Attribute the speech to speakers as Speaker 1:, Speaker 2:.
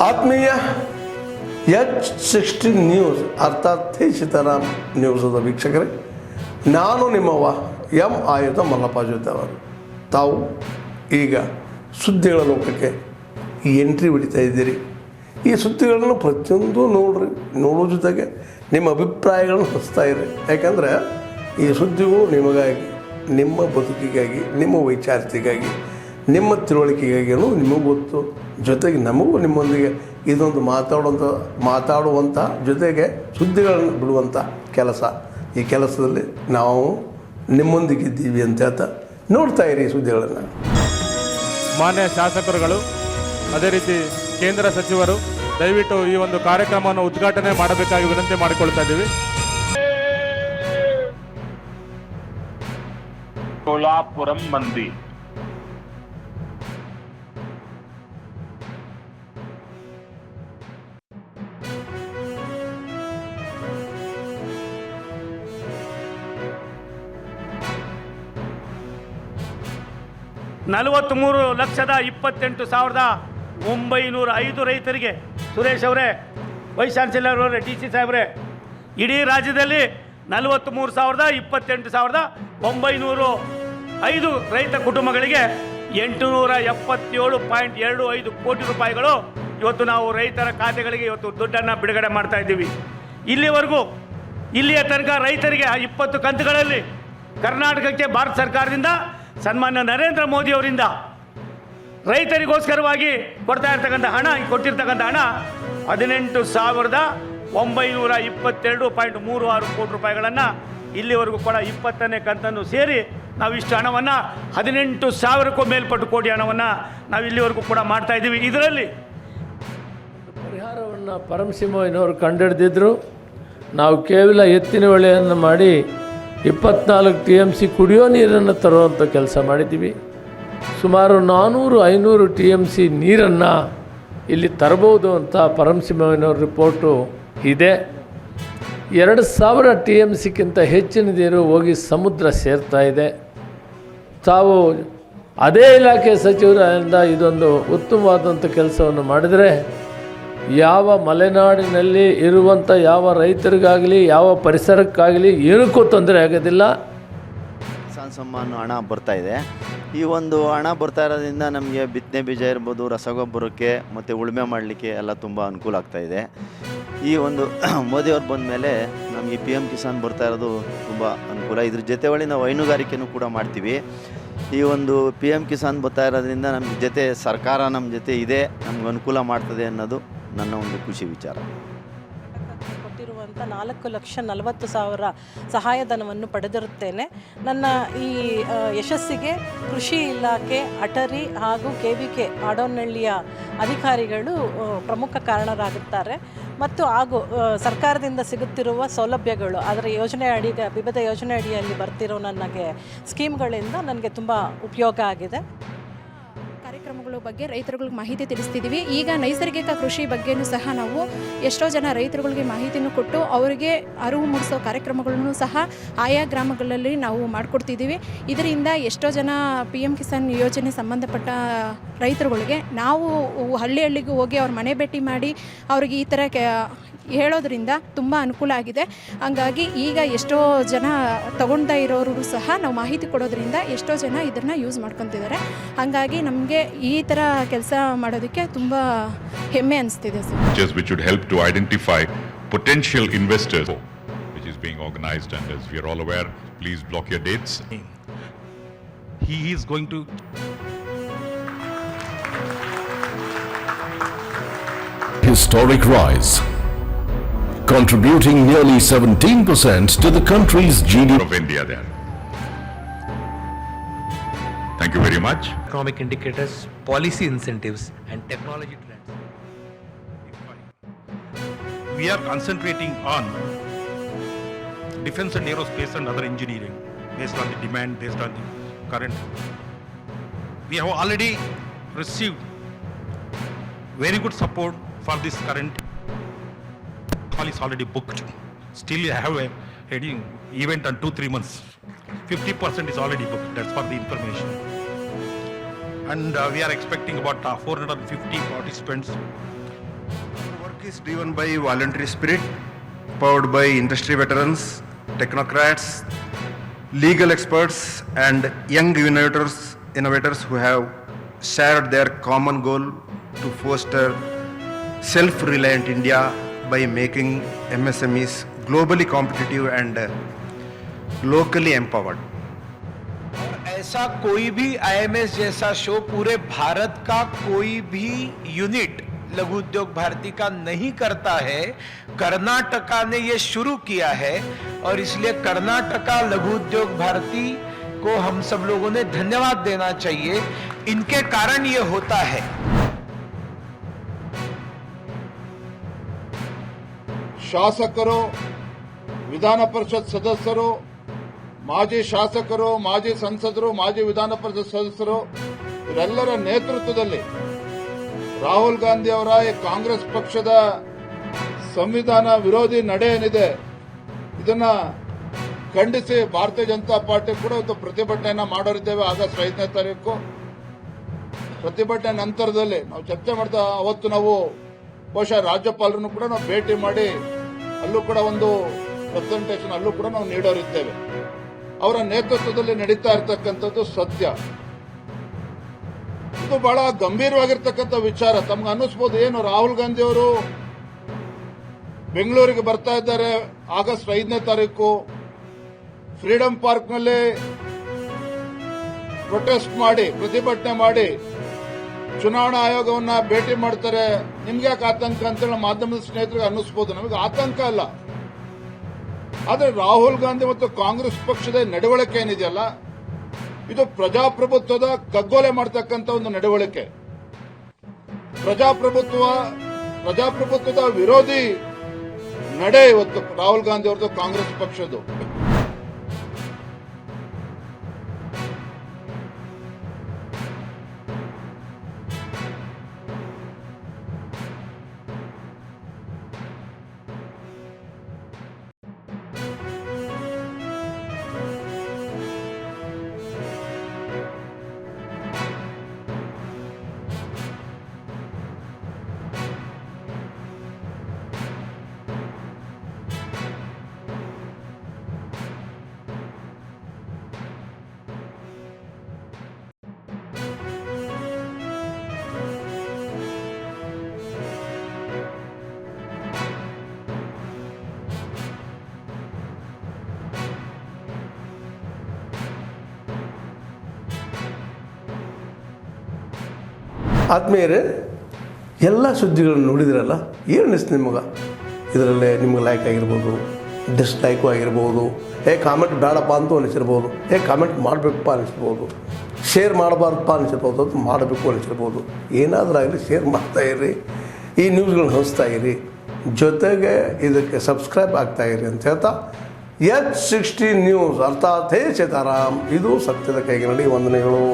Speaker 1: ಆತ್ಮೀಯ H16 news ಅರ್ಥಾತ್ ಸೀತಾರಾಮ್ ನ್ಯೂಸದ ವೀಕ್ಷಕರೇ, ನಾನು ನಿಮ್ಮವ ಎಂ ಆಯುಧ ಮಲ್ಲಪ್ಪ ಜೊತೆ ಅವರು. ತಾವು ಈಗ ಸುದ್ದಿಗಳ ಲೋಕಕ್ಕೆ ಎಂಟ್ರಿ ಹೊಡಿತಾ ಇದ್ದೀರಿ. ಈ ಸುದ್ದಿಗಳನ್ನು ಪ್ರತಿಯೊಂದು ನೋಡೋ ಜೊತೆಗೆ ನಿಮ್ಮ ಅಭಿಪ್ರಾಯಗಳನ್ನು ಹಚ್ತಾ ಇರಿ. ಯಾಕಂದರೆ ಈ ಸುದ್ದಿಗಳು ನಿಮಗಾಗಿ, ನಿಮ್ಮ ಬದುಕಿಗಾಗಿ, ನಿಮ್ಮ ವೈಚಾರಿಕೆಗಾಗಿ, ನಿಮ್ಮ ತಿಳುವಳಿಕೆಗಾಗಿಯೂ ನಿಮಗೂ ಗೊತ್ತು, ಜೊತೆಗೆ ನಮಗೂ ನಿಮ್ಮೊಂದಿಗೆ ಇದೊಂದು ಮಾತಾಡುವಂಥ ಜೊತೆಗೆ ಸುದ್ದಿಗಳನ್ನು ಬಿಡುವಂಥ ಕೆಲಸ. ಈ ಕೆಲಸದಲ್ಲಿ ನಾವು ನಿಮ್ಮೊಂದಿಗಿದ್ದೀವಿ ಅಂತ ಹೇಳ್ತಾ ನೋಡ್ತಾ ಇರಿ ಈ ಸುದ್ದಿಗಳನ್ನು.
Speaker 2: ಮಾನ್ಯ ಶಾಸಕರುಗಳು, ಅದೇ ರೀತಿ ಕೇಂದ್ರ ಸಚಿವರು ದಯವಿಟ್ಟು ಈ ಒಂದು ಕಾರ್ಯಕ್ರಮವನ್ನು ಉದ್ಘಾಟನೆ ಮಾಡಬೇಕಾಗಿ ವಿನಂತಿ ಮಾಡಿಕೊಳ್ತಾ ಇದ್ದೀವಿ.
Speaker 3: ಸೋಲಾಪುರಂ ಮಂದಿ
Speaker 4: 43,28,905 ರೈತರಿಗೆ, ಸುರೇಶ್ ಅವರೇ, ವೈಸ್ ಚಾನ್ಸಲರ್ ಅವರೇ, DC ಸಾಹೇಬ್ರೆ, ಇಡೀ ರಾಜ್ಯದಲ್ಲಿ 43,28,905 ರೈತ ಕುಟುಂಬಗಳಿಗೆ 877.25 ಕೋಟಿ ರೂಪಾಯಿಗಳು ಇವತ್ತು ನಾವು ರೈತರ ಖಾತೆಗಳಿಗೆ ಇವತ್ತು ದುಡ್ಡನ್ನು ಬಿಡುಗಡೆ ಮಾಡ್ತಾ ಇದ್ದೀವಿ. ಇಲ್ಲಿಯ ತನಕ ರೈತರಿಗೆ 20 ಕಂತುಗಳಲ್ಲಿ ಕರ್ನಾಟಕಕ್ಕೆ ಭಾರತ ಸರ್ಕಾರದಿಂದ ಸನ್ಮಾನ್ಯ ನರೇಂದ್ರ ಮೋದಿ ಅವರಿಂದ ರೈತರಿಗೋಸ್ಕರವಾಗಿ ಕೊಟ್ಟಿರ್ತಕ್ಕಂಥ ಹಣ 18,922.36 ಕೋಟಿ ರೂಪಾಯಿಗಳನ್ನು ಇಲ್ಲಿವರೆಗೂ ಕೂಡ 20ನೇ ಕಂತನ್ನು ಸೇರಿ ನಾವು ಇಷ್ಟು ಹಣವನ್ನು 18,000ಕ್ಕೂ ಮೇಲ್ಪಟ್ಟು ಕೋಟಿ ಹಣವನ್ನು ನಾವು ಇಲ್ಲಿವರೆಗೂ ಕೂಡ ಮಾಡ್ತಾ ಇದ್ದೀವಿ. ಇದರಲ್ಲಿ
Speaker 5: ಪರಿಹಾರವನ್ನು ಪರಮಸಿಂಹಯ್ಯನವರು ಕಂಡುಹಿಡಿದಿದ್ದರು. ನಾವು ಕೇವಲ ಎತ್ತಿನ ಹೊಳೆಯನ್ನು ಮಾಡಿ 24 TMC ಕುಡಿಯೋ ನೀರನ್ನು ತರುವಂಥ ಕೆಲಸ ಮಾಡಿದ್ದೀವಿ. ಸುಮಾರು 400-500 TMC ನೀರನ್ನು ಇಲ್ಲಿ ತರಬಹುದು ಅಂತ ಪರಮಸಿಂಹಯ್ಯನವ್ರ ರಿಪೋರ್ಟು ಇದೆ. 2,000 TMCಗಿಂತ ಹೆಚ್ಚಿನ ನೀರು ಹೋಗಿ ಸಮುದ್ರ ಸೇರ್ತಾ ಇದೆ. ತಾವು ಅದೇ ಇಲಾಖೆ ಸಚಿವರಿಂದ ಇದೊಂದು ಉತ್ತಮವಾದಂಥ ಕೆಲಸವನ್ನು ಮಾಡಿದರೆ ಯಾವ ಮಲೆನಾಡಿನಲ್ಲಿ ಇರುವಂಥ ಯಾವ ರೈತರಿಗಾಗಲಿ ಯಾವ ಪರಿಸರಕ್ಕಾಗಲಿ ಏನಕ್ಕೂ ತೊಂದರೆ ಆಗೋದಿಲ್ಲ.
Speaker 6: ಕಿಸಾನ್ ಸಮ್ಮಾನ್ ಹಣ ಬರ್ತಾ ಇದೆ. ಈ ಒಂದು ಹಣ ಬರ್ತಾ ಇರೋದ್ರಿಂದ ನಮಗೆ ಬಿತ್ತನೆ ಬೀಜ ಇರ್ಬೋದು, ರಸಗೊಬ್ಬರಕ್ಕೆ ಮತ್ತು ಉಳುಮೆ ಮಾಡಲಿಕ್ಕೆ ಎಲ್ಲ ತುಂಬ ಅನುಕೂಲ ಆಗ್ತಾಯಿದೆ. ಈ ಒಂದು ಮೋದಿಯವ್ರು ಬಂದ ಮೇಲೆ ನಮಗೆ PM ಕಿಸಾನ್ ಬರ್ತಾ ಇರೋದು ತುಂಬ ಅನುಕೂಲ. ಇದ್ರ ಜೊತೆ ನಾವು ಹೈನುಗಾರಿಕೆನೂ ಕೂಡ ಮಾಡ್ತೀವಿ. ಈ ಒಂದು PM ಕಿಸಾನ್ ಬರ್ತಾ ಇರೋದ್ರಿಂದ ನಮ್ಮ ಜೊತೆ ಸರ್ಕಾರ ನಮ್ಮ ಜೊತೆ ಇದೆ, ನಮ್ಗೆ ಅನುಕೂಲ ಮಾಡ್ತದೆ ಅನ್ನೋದು ನನ್ನ ಒಂದು ಖುಷಿ ವಿಚಾರ.
Speaker 7: ಕೊಟ್ಟಿರುವಂಥ 4,40,000 ಸಹಾಯಧನವನ್ನು ಪಡೆದಿರುತ್ತೇನೆ. ನನ್ನ ಈ ಯಶಸ್ಸಿಗೆ ಕೃಷಿ ಇಲಾಖೆ, ಅಟರಿ ಹಾಗೂ KVK ಆಡೋನಹಳ್ಳಿಯ ಅಧಿಕಾರಿಗಳು ಪ್ರಮುಖ ಕಾರಣರಾಗುತ್ತಾರೆ. ಮತ್ತು ಹಾಗೂ ಸರ್ಕಾರದಿಂದ ಸಿಗುತ್ತಿರುವ ಸೌಲಭ್ಯಗಳು, ಅದರ ವಿವಿಧ ಯೋಜನೆ ಅಡಿಯಲ್ಲಿ ಬರ್ತಿರೋ ನನಗೆ ಸ್ಕೀಮ್ಗಳಿಂದ ನನಗೆ ತುಂಬ ಉಪಯೋಗ ಆಗಿದೆ.
Speaker 8: ಕಾರ್ಯಕ್ರಮಗಳ ಬಗ್ಗೆ ರೈತರುಗಳಿಗೆ ಮಾಹಿತಿ ತಿಳಿಸ್ತಿದ್ದೀವಿ. ಈಗ ನೈಸರ್ಗಿಕ ಕೃಷಿ ಬಗ್ಗೆಯೂ ಸಹ ನಾವು ಎಷ್ಟೋ ಜನ ರೈತರುಗಳಿಗೆ ಮಾಹಿತಿಯನ್ನು ಕೊಟ್ಟು ಅವರಿಗೆ ಅರಿವು ಮೂಡಿಸೋ ಕಾರ್ಯಕ್ರಮಗಳನ್ನು ಸಹ ಆಯಾ ಗ್ರಾಮಗಳಲ್ಲಿ ನಾವು ಮಾಡಿಕೊಡ್ತಿದ್ದೀವಿ. ಇದರಿಂದ ಎಷ್ಟೋ ಜನ PM ಕಿಸಾನ್ ಯೋಜನೆ ಸಂಬಂಧಪಟ್ಟ ರೈತರುಗಳಿಗೆ ನಾವು ಹಳ್ಳಿಗೂ ಹೋಗಿ ಅವ್ರ ಮನೆ ಭೇಟಿ ಮಾಡಿ ಅವ್ರಿಗೆ ಈ ಥರ ಹೇಳೋದ್ರಿಂದ ತುಂಬ ಅನುಕೂಲ ಆಗಿದೆ. ಹಂಗಾಗಿ ಈಗ ಎಷ್ಟೋ ಜನ ತಗೊಳ್ತಾ ಇರೋರು ಸಹ ನಾವು ಮಾಹಿತಿ ಕೊಡೋದ್ರಿಂದ ಎಷ್ಟೋ ಜನ ಇದನ್ನು ಯೂಸ್ ಮಾಡ್ಕೊತಿದ್ದಾರೆ. ಹಾಗಾಗಿ ನಮಗೆ ಈ ಥರ ಕೆಲಸ ಮಾಡೋದಕ್ಕೆ ತುಂಬ ಹೆಮ್ಮೆ ಅನಿಸ್ತಿದೆ sir.
Speaker 9: Which would help to identify potential investors, which is being organized, and as we are all aware, please block your dates.
Speaker 10: He is going to
Speaker 11: historic rise, contributing nearly 17% to the country's GDP
Speaker 9: of India there. Thank you very much.
Speaker 12: Economic indicators, policy incentives and technology trends.
Speaker 10: we are concentrating on defense and aerospace and other engineering based on the demand, based on the current. We have already received very good support for this current. Call is already booked. Still I have a heading event on 2-3 months. 50% is already booked. That's for the information. And we are expecting about 450 participants
Speaker 13: is driven by voluntary spirit, powered by industry veterans, technocrats, legal experts, and young innovators who have shared their common goal to foster self-reliant India by making MSMEs globally competitive and locally empowered.
Speaker 12: ऐसा कोई भी IMS जैसा show पूरे भारत का कोई भी unit लघु उद्योग भारती का नहीं करता है। कर्नाटका ने ये शुरू किया है और इसलिए कर्नाटका लघु उद्योग भारती को हम सब लोगों ने धन्यवाद देना चाहिए। इनके कारण ये होता है।
Speaker 14: ಶಾಸಕರು, ವಿಧಾನ ಪರಿಷತ್ ಸದಸ್ಯರು, ಮಾಜಿ ಶಾಸಕರು, ಮಾಜಿ ಸಂಸದರು, ಮಾಜಿ ವಿಧಾನ ಪರಿಷತ್ ಸದಸ್ಯರು ಇವರೆಲ್ಲರ ನೇತೃತ್ವದಲ್ಲಿ ರಾಹುಲ್ ಗಾಂಧಿ ಅವರ ಈ ಕಾಂಗ್ರೆಸ್ ಪಕ್ಷದ ಸಂವಿಧಾನ ವಿರೋಧಿ ನಡೆ ಏನಿದೆ ಇದನ್ನ ಖಂಡಿಸಿ ಭಾರತೀಯ ಜನತಾ ಪಾರ್ಟಿ ಕೂಡ ಒಂದು ಪ್ರತಿಭಟನೆಯನ್ನ ಮಾಡೋರಿದ್ದೇವೆ. ಆಗಸ್ಟ್ 5ನೇ ತಾರೀಕು ಪ್ರತಿಭಟನೆ ನಂತರದಲ್ಲಿ ನಾವು ಚರ್ಚೆ ಮಾಡ್ತಾ ಅವತ್ತು ನಾವು ಬಹುಶಃ ರಾಜ್ಯಪಾಲರನ್ನು ಕೂಡ ನಾವು ಭೇಟಿ ಮಾಡಿ ಅಲ್ಲೂ ಕೂಡ ಒಂದು ಪ್ರೆಸೆಂಟೇಷನ್ ಅಲ್ಲೂ ಕೂಡ ನಾವು ನೀಡೋರಿದ್ದೇವೆ. ಅವರ ನೇತೃತ್ವದಲ್ಲಿ ನಡೀತಾ ಇರತಕ್ಕಂಥದ್ದು ಸತ್ಯ. ಇದು ಬಹಳ ಗಂಭೀರವಾಗಿರ್ತಕ್ಕಂಥ ವಿಚಾರ. ತಮ್ಗೆ ಅನ್ನಿಸ್ಬೋದು ಏನು ರಾಹುಲ್ ಗಾಂಧಿ ಅವರು ಬೆಂಗಳೂರಿಗೆ ಬರ್ತಾ ಇದ್ದಾರೆ ಆಗಸ್ಟ್ 5ನೇ ತಾರೀಕು, ಫ್ರೀಡಂ ಪಾರ್ಕ್ನಲ್ಲಿ ಪ್ರೊಟೆಸ್ಟ್ ಮಾಡಿ ಪ್ರತಿಭಟನೆ ಮಾಡಿ ಚುನಾವಣಾ ಆಯೋಗವನ್ನ ಭೇಟಿ ಮಾಡ್ತಾರೆ. ನಿಮ್ಗೆ ಯಾಕೆ ಆತಂಕ ಅಂತೇಳಿ ಮಾಧ್ಯಮದ ಸ್ನೇಹಿತರಿಗೆ ಅನ್ನಿಸ್ಬೋದು. ನಮಗೆ ಆತಂಕ ಅಲ್ಲ. ಆದರೆ ರಾಹುಲ್ ಗಾಂಧಿ ಮತ್ತು ಕಾಂಗ್ರೆಸ್ ಪಕ್ಷದ ನಡವಳಿಕೆ ಏನಿದೆಯಲ್ಲ ಇದು ಪ್ರಜಾಪ್ರಭುತ್ವದ ಕಗ್ಗೊಲೆ ಮಾಡತಕ್ಕಂಥ ಒಂದು ನಡವಳಿಕೆ. ಪ್ರಜಾಪ್ರಭುತ್ವದ ವಿರೋಧಿ ನಡೆ ಇವತ್ತು ರಾಹುಲ್ ಗಾಂಧಿ ಅವರದು, ಕಾಂಗ್ರೆಸ್ ಪಕ್ಷದ್ದು.
Speaker 1: ಆತ್ಮೀಯರೇ, ಎಲ್ಲ ಸುದ್ದಿಗಳನ್ನು ನೋಡಿದ್ರಲ್ಲ, ಏನು ಅನಿಸ್ತು ನಿಮಗೆ? ಇದರಲ್ಲೇ ನಿಮ್ಗೆ ಲೈಕ್ ಆಗಿರ್ಬೋದು, ಡಿಸ್ಲೈಕು ಆಗಿರ್ಬೋದು, ಕಾಮೆಂಟ್ ಬೇಡಪ್ಪ ಅಂತೂ ಅನಿಸಿರ್ಬೋದು, ಕಾಮೆಂಟ್ ಮಾಡಬೇಕಪ್ಪ ಅನಿಸಿರ್ಬೋದು, ಶೇರ್ ಮಾಡಬಾರ್ದಪ್ಪ ಅನಿಸಿರ್ಬೋದು, ಅದು ಮಾಡಬೇಕು ಅನಿಸಿರ್ಬೋದು. ಏನಾದರೂ ಆಗಲಿ ಶೇರ್ ಮಾಡ್ತಾಯಿರಿ, ಈ ನ್ಯೂಸ್ಗಳನ್ನ ಹಂಚ್ತಾ ಇರಿ, ಜೊತೆಗೆ ಇದಕ್ಕೆ ಸಬ್ಸ್ಕ್ರೈಬ್ ಆಗ್ತಾಯಿರಿ ಅಂತ ಹೇಳ್ತಾ H16 ನ್ಯೂಸ್ ಅರ್ಥಾತ್ ಹೇ ಸೀತಾರಾಮ್, ಇದು ಸತ್ಯದ ಕೈಗೆ ನಡಿ. ವಂದನೆಗಳು.